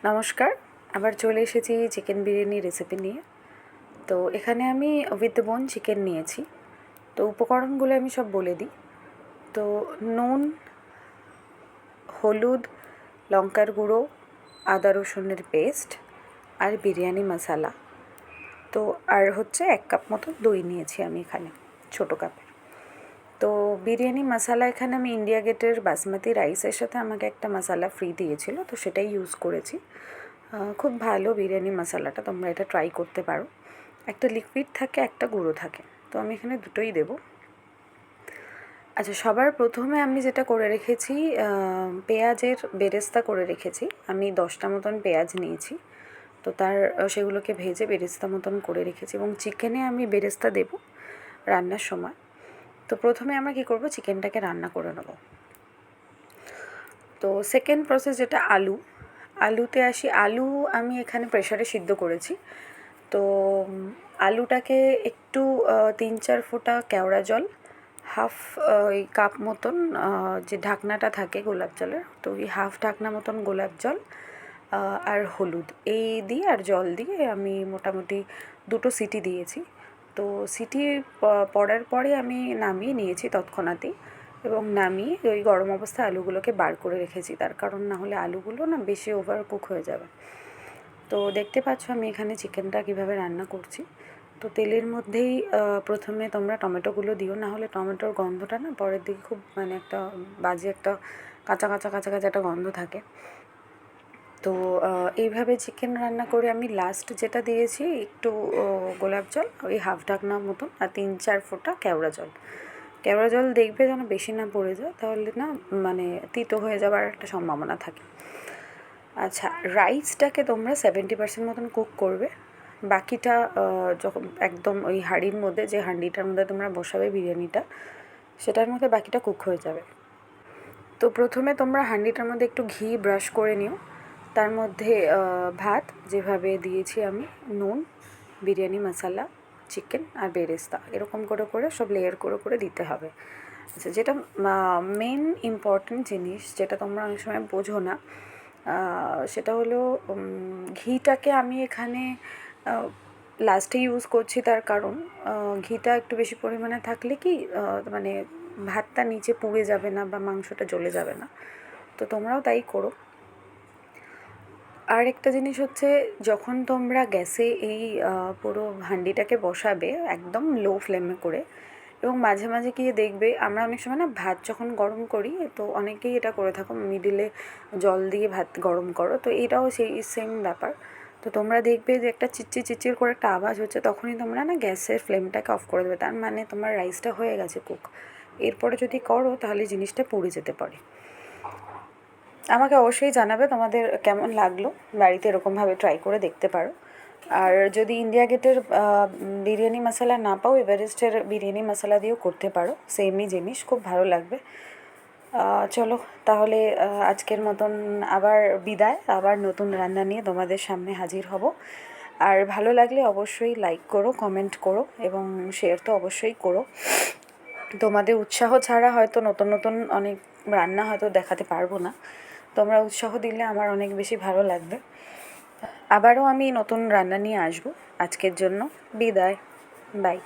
নমস্কার, আবার চলে এসেছি চিকেন বিরিয়ানি রেসিপি নিয়ে। তো এখানে আমি উইথ বোন চিকেন নিয়েছি। তো উপকরণগুলো আমি সব বলে দিই। তো নুন, হলুদ, লঙ্কার গুঁড়ো, আদা রসুনের পেস্ট আর বিরিয়ানি মশলা। তো আর হচ্ছে 1 কাপ মতো দই নিয়েছি আমি এখানে, ছোটো কাপের। তো বিরিয়ানি মশলা এখানে আমি ইন্ডিয়া গেটের বাসমতি রাইসের সাথে আমাকে একটা মশলা ফ্রি দিয়েছিল, তো সেটাই ইউজ করেছি। খুব ভালো বিরিয়ানি মশলাটা, তোমরা এটা ট্রাই করতে পারো। একটা লিকুইড থাকে, একটা গুঁড়ো থাকে, তো আমি এখানে দুটোই দেবো। আচ্ছা, সবার প্রথমে আমি যেটা করে রেখেছি, পেঁয়াজের বেরেস্তা করে রেখেছি। আমি 10টা মতন পেঁয়াজ নিয়েছি, তো সেগুলোকে ভেজে বেরেস্তা মতন করে রেখেছি, এবং চিকেনে আমি বেরেস্তা দেবো রান্নার সময়। তো প্রথমে আমরা কী করবো, চিকেনটাকে রান্না করে নেব। তো সেকেন্ড প্রসেস যেটা আলুতে আসি। আলু আমি এখানে প্রেসারে সিদ্ধ করেছি। তো আলুটাকে একটু 3-4 ফোঁটা কেওড়া জল, হাফ ওই কাপ মতন যে ঢাকনাটা থাকে গোলাপ জলের, তো ওই হাফ ঢাকনা মতন গোলাপ জল আর হলুদ এই দিয়ে আর জল দিয়ে আমি মোটামুটি 2টো সিটি দিয়েছি। তো সিটি পড়ার পরে আমি নামিয়ে নিয়েছি তৎক্ষণাৎই, এবং নামিয়ে ওই গরম অবস্থায় আলুগুলোকে বার করে রেখেছি, তার কারণ না হলে আলুগুলো না বেশি ওভার কুক হয়ে যাবে। তো দেখতে পাচ্ছ আমি এখানে চিকেনটা কীভাবে রান্না করছি। তো তেলের মধ্যেই প্রথমে তোমরা টমেটোগুলো দিও, না হলে টমেটোর গন্ধটা না পরের দিকে খুব একটা বাজে একটা কাঁচা কাঁচা একটা গন্ধ থাকে। তো এইভাবে চিকেন রান্না করে আমি লাস্ট যেটা দিয়েছি একটু গোলাপ জল, ওই হাফ ঢাকনা মতন, আর 3-4 ফোঁটা কেওড়া জল দেখবে যেন বেশি না পড়ে যায়, তাহলে না তিতো হয়ে যাওয়ার একটা সম্ভাবনা থাকে। আচ্ছা, রাইসটাকে তোমরা 70% মতন কুক করবে। বাকিটা যখন একদম ওই হাঁড়ির মধ্যে, যে হাঁড়িটার মধ্যে তোমরা বসাবে বিরিয়ানিটা, সেটার মধ্যে বাকিটা কুক হয়ে যাবে। তো প্রথমে তোমরা হাঁড়িটার মধ্যে একটু ঘি ব্রাশ করে নিও, তার মধ্যে ভাত যেভাবে দিয়েছি আমি, নুন, বিরিয়ানি মশলা, চিকেন আর বেরেস্তা, এরকম করে সব লেয়ার করে দিতে হবে। আচ্ছা, যেটা মেন ইম্পর্ট্যান্ট জিনিস, যেটা তোমরা অনেক সময় বোঝো না, সেটা হলো ঘিটাকে আমি এখানে লাস্টে ইউজ করছি। তার কারণ ঘিটা একটু বেশি পরিমাণে থাকলে কি ভাতটা নিচে পুড়ে যাবে না বা মাংসটা জ্বলে যাবে না। তো তোমরাও তাই করো। আর একটা জিনিস হচ্ছে, যখন তোমরা গ্যাসে এই পুরো হাঁড়িটাকে বসাবে একদম লো ফ্লেমে করে, এবং মাঝে মাঝে গিয়ে দেখবে, আমরা অনেক সময় না ভাত যখন গরম করি, তো অনেকেই এটা করে থাকো, মিডিলে জল দিয়ে ভাত গরম করো, তো এটাও সেই সেম ব্যাপার। তো তোমরা দেখবে যে একটা চিচির করে একটা আওয়াজ হচ্ছে, তখনই তোমরা না গ্যাসের ফ্লেমটাকে অফ করে দেবে, তার মানে তোমার রাইসটা হয়ে গেছে কুক। এরপরে যদি করো তাহলে জিনিসটা পুড়ে যেতে পারে। আমাকে অবশ্যই জানাবে তোমাদের কেমন লাগলো, বাড়িতে এরকমভাবে ট্রাই করে দেখতে পারো। আর যদি ইন্ডিয়া গেটের বিরিয়ানি মশলা না পাও, এভারেস্টের বিরিয়ানি মশলা দিয়েও করতে পারো, সেমই জিনিস, খুব ভালো লাগবে। চলো তাহলে আজকের মতন আবার বিদায়, আবার নতুন রান্না নিয়ে তোমাদের সামনে হাজির হব। আর ভালো লাগলে অবশ্যই লাইক করো, কমেন্ট করো, এবং শেয়ার তো অবশ্যই করো। তোমাদের উৎসাহ ছাড়া হয়তো নতুন নতুন অনেক রান্না হয়তো দেখাতে পারবো না, তোমরা উৎসাহ দিলে আমার অনেক বেশি ভালো লাগবে। আবারও আমি নতুন রান্না নিয়ে আসবো। আজকের জন্য বিদায়, বাই।